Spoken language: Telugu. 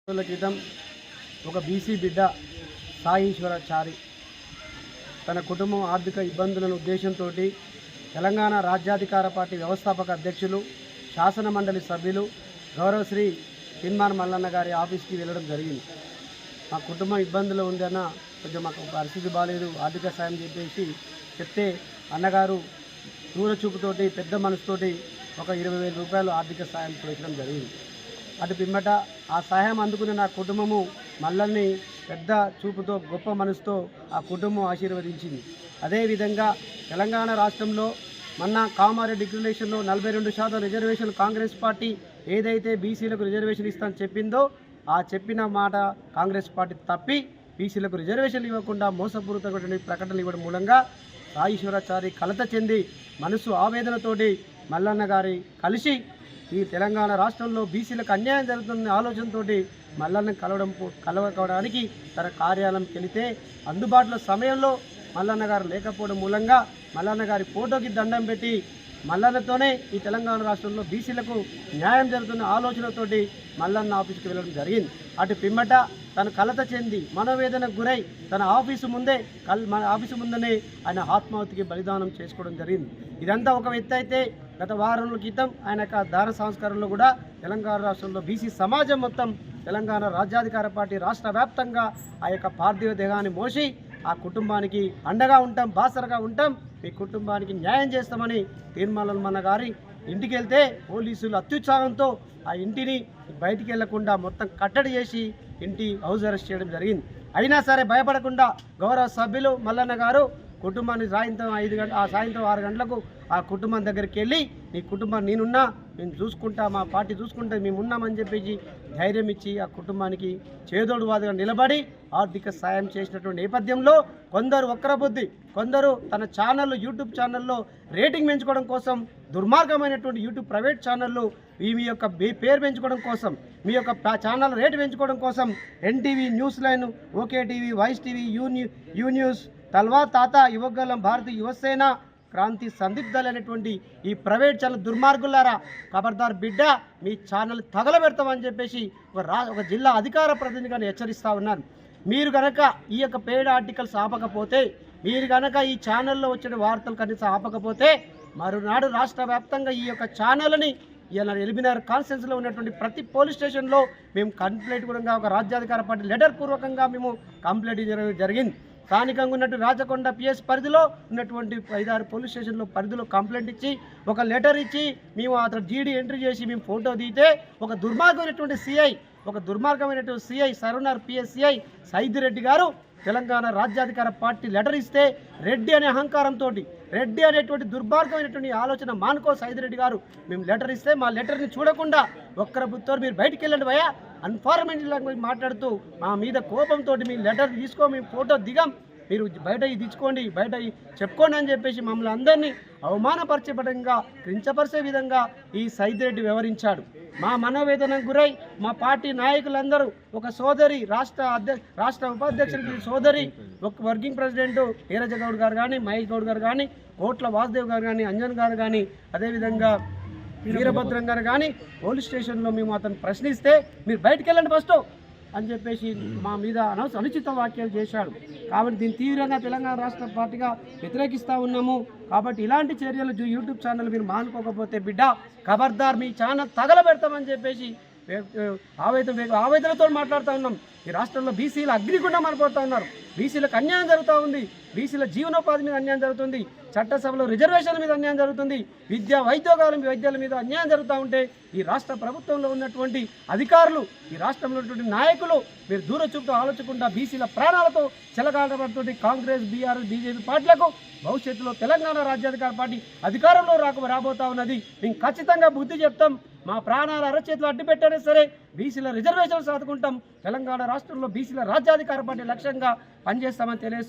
రోజుల క్రితం ఒక బీసీ బిడ్డ సాయీశ్వరాచారి తన కుటుంబం ఆర్థిక ఇబ్బందులను ఉద్దేశంతో తెలంగాణ రాజ్యాధికార పార్టీ వ్యవస్థాపక అధ్యక్షులు శాసన మండలి సభ్యులు గౌరవశ్రీ తిన్మార్ మల్లన్న గారి ఆఫీస్కి వెళ్ళడం జరిగింది. మా కుటుంబం ఇబ్బందులు ఉందన్న కొంచెం మాకు పరిస్థితి బాగాలేదు, ఆర్థిక సాయం చెప్తే అన్నగారు దూరచూపుతోటి పెద్ద మనసుతోటి ఒక 20,000 రూపాయలు ఆర్థిక సాయం చేయడం జరిగింది. అటు పిమ్మట ఆ సహాయం అందుకున్న నా కుటుంబము మల్లన్ని పెద్ద చూపుతో గొప్ప మనసుతో ఆ కుటుంబం ఆశీర్వదించింది. అదేవిధంగా తెలంగాణ రాష్ట్రంలో మొన్న కామారెడ్డి డిక్లరేషన్లో 42% రిజర్వేషన్ కాంగ్రెస్ పార్టీ ఏదైతే బీసీలకు రిజర్వేషన్ ఇస్తానని చెప్పిందో ఆ చెప్పిన మాట కాంగ్రెస్ పార్టీ తప్పి బీసీలకు రిజర్వేషన్లు ఇవ్వకుండా మోసపూరితమైన ప్రకటనలు ఇవ్వడం మూలంగా సాయీశ్వరాచారి కలత చెంది మనసు ఆవేదనతోటి మల్లన్న గారి కలిసి ఈ తెలంగాణ రాష్ట్రంలో బీసీలకు అన్యాయం జరుగుతున్న ఆలోచనతో మల్లన్న కలవడానికి తన కార్యాలయంకి వెళితే అందుబాటులో సమయంలో మల్లన్న గారు లేకపోవడం మూలంగా మల్లన్న గారి ఫోటోకి దండం పెట్టి మల్లన్నతోనే ఈ తెలంగాణ రాష్ట్రంలో బీసీలకు న్యాయం జరుగుతున్న ఆలోచనతోటి మల్లన్న ఆఫీస్కి వెళ్ళడం జరిగింది. అటు పిమ్మట తను కలత చెంది మనోవేదనకు గురై తన ఆఫీసు ముందనే ఆయన ఆత్మాహుతికి బలిదానం చేసుకోవడం జరిగింది. ఇదంతా ఒక ఎత్తు అయితే గత వారం క్రితం ఆయన యొక్క దాన సంస్కారంలో కూడా తెలంగాణ రాష్ట్రంలో బీసీ సమాజం మొత్తం తెలంగాణ రాజ్యాధికార పార్టీ రాష్ట్ర వ్యాప్తంగా ఆ యొక్క పార్థివ దేహాన్ని మోసి ఆ కుటుంబానికి అండగా ఉంటాం, బాసరగా ఉంటాం, మీ కుటుంబానికి న్యాయం చేస్తామని తిరుమలమన్న గారి ఇంటికి వెళ్తే పోలీసులు అత్యుత్సాహంతో ఆ ఇంటిని బయటికి వెళ్లకుండా మొత్తం కట్టడి చేసి ఇంటి హౌస్ అరెస్ట్ చేయడం జరిగింది. అయినా సరే భయపడకుండా గౌరవ సభ్యులు మల్లన్న గారు కుటుంబాన్ని సాయంత్రం 6 గంటలకు ఆ కుటుంబం దగ్గరికి వెళ్ళి నీ కుటుంబం నేనున్నా, నేను చూసుకుంటా, మా పార్టీ చూసుకుంటే మేము ఉన్నామని చెప్పేసి ధైర్యం ఇచ్చి ఆ కుటుంబానికి చేదోడువాదుగా నిలబడి ఆర్థిక సాయం చేసినటువంటి నేపథ్యంలో కొందరు వక్రబుద్ధి, కొందరు తన ఛానళ్ళు యూట్యూబ్ ఛానల్లో రేటింగ్ పెంచుకోవడం కోసం దుర్మార్గమైనటువంటి యూట్యూబ్ ప్రైవేట్ ఛానళ్ళు మీ యొక్క పేరు పెంచుకోవడం కోసం, మీ యొక్క ఛానల్ రేటు పెంచుకోవడం కోసం NTV, news line, okay TV, voice TV, you news, Talha తాత, యువగలం, భారతీయ యువసేన, క్రాంతి సందిగ్ధాలైనటువంటి ఈ ప్రైవేట్ ఛానల్ దుర్మార్గులారా, ఖబర్దార్ బిడ్డ, మీ ఛానల్ తగలబెడతామని చెప్పేసి ఒక జిల్లా అధికార ప్రతినిధిగా హెచ్చరిస్తూ ఉన్నారు. మీరు కనుక ఈ యొక్క పెయిడ్ ఆర్టికల్స్ ఆపకపోతే, మీరు కనుక ఈ ఛానల్లో వచ్చిన వార్తలు కనీసం ఆపకపోతే మరునాడు రాష్ట్ర వ్యాప్తంగా ఈ యొక్క ఛానల్ని ఇలా ఎల్బీనగర్ కాన్స్టిట్యున్సీలో ఉన్నటువంటి ప్రతి పోలీస్ స్టేషన్లో మేము కంప్లైంట్ కూడా ఒక రాజ్యాధికార పార్టీ లెటర్ పూర్వకంగా మేము కంప్లైంట్ జరిగింది. స్థానికంగా ఉన్నట్టు రాచకొండ పిఎస్ పరిధిలో ఉన్నటువంటి 5-6 పోలీస్ స్టేషన్లో పరిధిలో కంప్లైంట్ ఇచ్చి ఒక లెటర్ ఇచ్చి మేము అతను జీడీ ఎంట్రీ చేసి మేము ఫోటో దిగితే ఒక దుర్మార్గమైనటువంటి సిఐ సరవణర్ పిఎస్సిఐ సైదిరెడ్డి గారు తెలంగాణ రాజ్యాధికార పార్టీ లెటర్ ఇస్తే రెడ్డి అనే అహంకారంతో, రెడ్డి అనేటువంటి దుర్మార్గమైనటువంటి ఆలోచన మానుకో సైదిరెడ్డి గారు, మేము లెటర్ ఇస్తే మా లెటర్ని చూడకుండా ఒక్కరబుతో మీరు బయటికి వెళ్ళండి భయ అన్ఫార్మేషన్ మాట్లాడుతూ మా మీద కోపంతో మీ లెటర్ తీసుకో, మేము ఫోటో దిగాం, మీరు బయట తెచ్చుకోండి, బయట చెప్పుకోండి అని చెప్పేసి మమ్మల్ని అందరినీ అవమానపరిచే విధంగా, కించపరిచే విధంగా ఈ సైదిరెడ్డి వ్యవహరించాడు. మా మనోవేదనకు గురై మా పార్టీ నాయకులందరూ, ఒక సోదరి రాష్ట్ర ఉపాధ్యక్షుడికి సోదరి, ఒక వర్కింగ్ ప్రెసిడెంట్ నీరజ గౌడ్ గారు కానీ, మహేష్ గౌడ్ గారు కానీ, కోట్ల వాసుదేవ్ గారు కానీ, అంజన్ గారు కానీ, అదేవిధంగా వీరభద్రం గారు కానీ పోలీస్ స్టేషన్లో మేము అతను ప్రశ్నిస్తే మీరు బయటికి వెళ్ళండి ఫస్ట్ అని చెప్పేసి మా మీద అనుచిత వ్యాఖ్యలు చేశాడు. కాబట్టి దీన్ని తీవ్రంగా తెలంగాణ రాష్ట్ర పార్టీగా వ్యతిరేకిస్తూ ఉన్నాము. కాబట్టి ఇలాంటి చర్యలు యూట్యూబ్ ఛానల్ మీరు మానుకోకపోతే బిడ్డ ఖబర్దార్, మీ ఛానల్ తగలబెడతామని చెప్పేసి ఆవేదనతో మాట్లాడుతూ ఉన్నాం. ఈ రాష్ట్రంలో బీసీలు అగ్నిగుండం మారిపోతూ ఉన్నారు, బీసీలకు అన్యాయం జరుగుతూ ఉంది, బీసీల జీవనోపాధి మీద అన్యాయం జరుగుతుంది, చట్టసభలో రిజర్వేషన్ల మీద అన్యాయం జరుగుతుంది, వైద్యాల మీద అన్యాయం జరుగుతూ ఉంటే ఈ రాష్ట్ర ప్రభుత్వంలో ఉన్నటువంటి అధికారులు, ఈ రాష్ట్రంలో ఉన్నటువంటి నాయకులు మీరు దూరచూపుతో ఆలోచకుండా బీసీల ప్రాణాలతో చెలగాటపడుతుంది. కాంగ్రెస్, బీఆర్ఎస్, బీజేపీ పార్టీలకు భవిష్యత్తులో తెలంగాణ రాజ్యాధికార పార్టీ అధికారంలో రాబోతా ఉన్నది. మేము ఖచ్చితంగా బుద్ధి చెప్తాం. మా ప్రాణాల అరచేతులు అడ్డుపెట్టానే సరే బీసీల రిజర్వేషన్ సాదుకుంటాం. తెలంగాణ రాష్ట్రంలో బీసీల రాజ్యాధికార పార్టీ లక్ష్యంగా పనిచేస్తామని తెలియజేస్తాం.